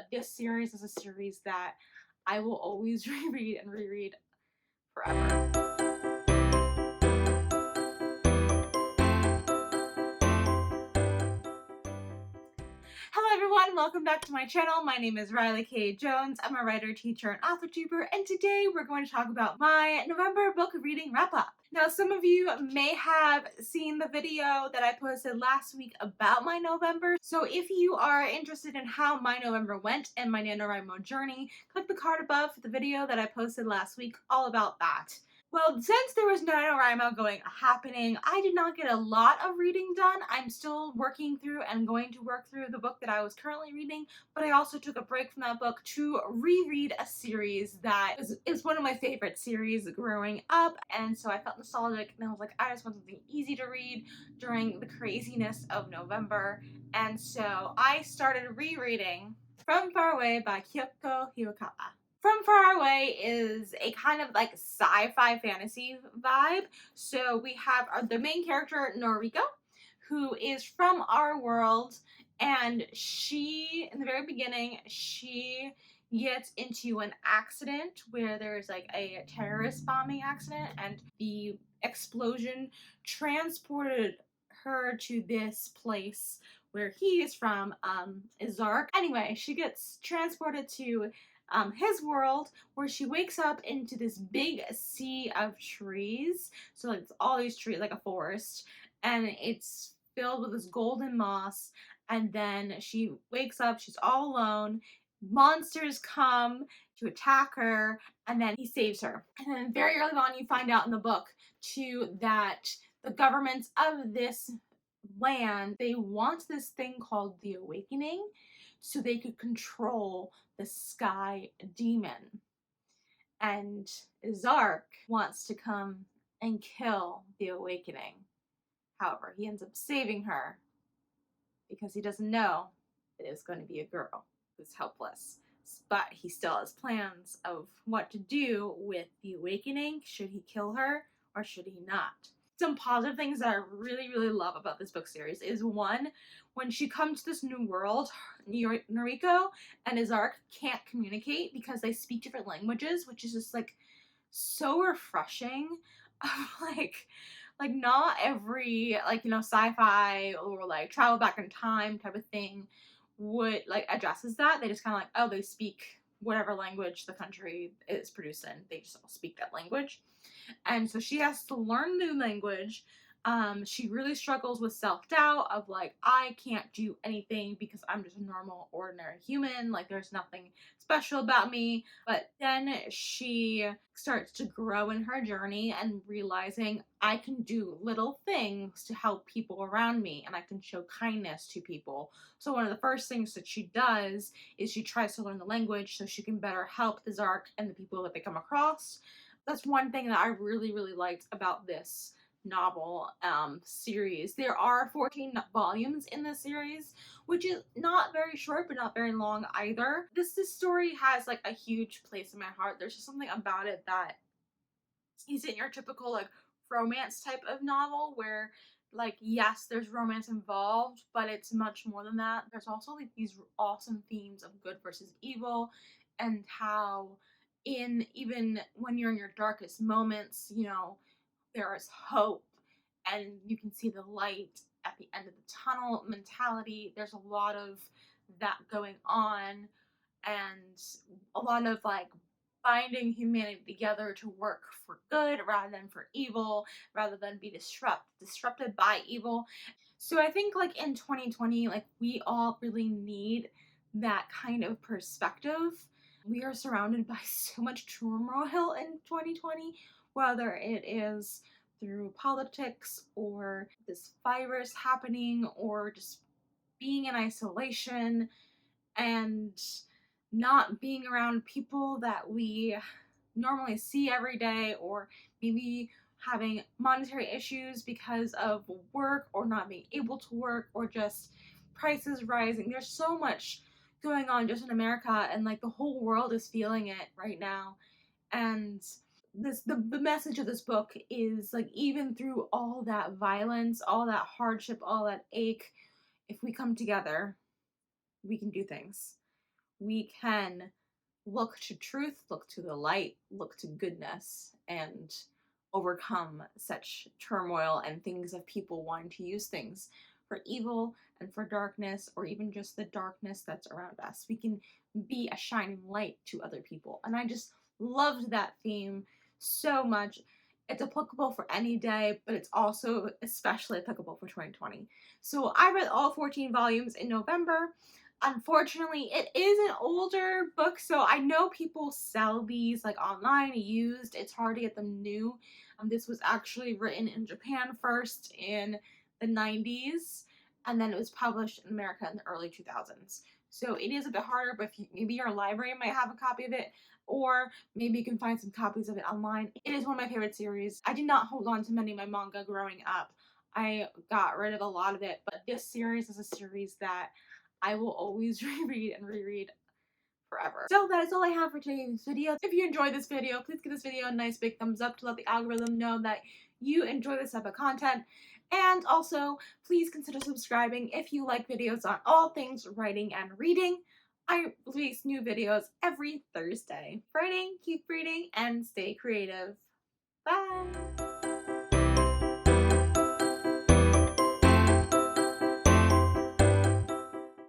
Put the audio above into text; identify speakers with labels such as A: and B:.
A: this series is a series that I will always reread and reread forever. Hello everyone, welcome back to my channel. My name is Riley K. Jones. I'm a writer, teacher, and author tuber, and today we're going to talk about my November book reading wrap-up. Now, some of you may have seen the video that I posted last week about my November, so if you are interested in how my November went and my NaNoWriMo journey, click the card above for the video that I posted last week all about that. Well, since there was NaNoWriMo happening, I did not get a lot of reading done. I'm still working through and going to work through the book that I was currently reading, but I also took a break from that book to reread a series that is one of my favorite series growing up, and so I felt nostalgic, and I was like, I just want something easy to read during the craziness of November, and so I started rereading From Far Away by Kyoko Hirakawa. From Far Away is a kind of like sci-fi fantasy vibe. So we have the main character, Noriko, who is from our world, and she, in the very beginning, she gets into an accident where there's like a terrorist bombing accident, and the explosion transported her to this place where he is from, Izark. Anyway, she gets transported to his world, where she wakes up into this big sea of trees. So like it's all these trees, like a forest, and it's filled with this golden moss. And then she wakes up, she's all alone. Monsters come to attack her, and then he saves her. And then very early on, you find out in the book too that the governments of this land, they want this thing called the Awakening, so they could control the Sky Demon. And Zark wants to come and kill the Awakening. However, he ends up saving her because he doesn't know that it's going to be a girl who's helpless. But he still has plans of what to do with the Awakening. Should he kill her or should he not? Some positive things that I really, really love about this book series is one, when she comes to this new world, Noriko and Izark can't communicate because they speak different languages, which is just like so refreshing. Like not every sci-fi or like travel back in time type of thing would like addresses that. They just kind of like, oh, they speak whatever language the country is produced in. They just all speak that language. And so she has to learn new language. She really struggles with self-doubt of like, I can't do anything because I'm just a normal, ordinary human. Like, there's nothing special about me. But then she starts to grow in her journey and realizing I can do little things to help people around me, and I can show kindness to people. So one of the first things that she does is she tries to learn the language so she can better help the Zark and the people that they come across. That's one thing that I really, really liked about this novel series. There are 14 volumes in this series, which is not very short but not very long either. This story has like a huge place in my heart. There's just something about it that isn't your typical like romance type of novel where like yes, there's romance involved, but it's much more than that. There's also like these awesome themes of good versus evil, and how in even when you're in your darkest moments, there is hope and you can see the light at the end of the tunnel mentality. There's a lot of that going on, and a lot of like binding humanity together to work for good rather than for evil, rather than be disrupted by evil. So I think like in 2020, like we all really need that kind of perspective. We are surrounded by so much turmoil in 2020, whether it is through politics or this virus happening or just being in isolation and not being around people that we normally see every day, or maybe having monetary issues because of work or not being able to work or just prices rising. There's so much going on just in America, and like the whole world is feeling it right now. And the message of this book is like, even through all that violence, all that hardship, all that ache, if we come together, we can do things. we can look to truth, look to the light, look to goodness, and overcome such turmoil and things of people wanting to use things for evil and for darkness, or even just the darkness that's around us. We can be a shining light to other people. And I just loved that theme so much. It's applicable for any day, but it's also especially applicable for 2020. So I read all 14 volumes in November. Unfortunately, it is an older book, so I know people sell these like online used. It's hard to get them new. This was actually written in Japan first in the 90s, and then it was published in America in the early 2000s. So it is a bit harder, but if maybe your library might have a copy of it, or maybe you can find some copies of it online. It is one of my favorite series. I did not hold on to many of my manga growing up. I got rid of a lot of it, but this series is a series that I will always reread and reread forever. So that is all I have for today's video. If you enjoyed this video, please give this video a nice big thumbs up to let the algorithm know that you enjoy this type of content. And also, please consider subscribing if you like videos on all things writing and reading. I release new videos every Thursday. Writing, keep reading, and stay creative. Bye!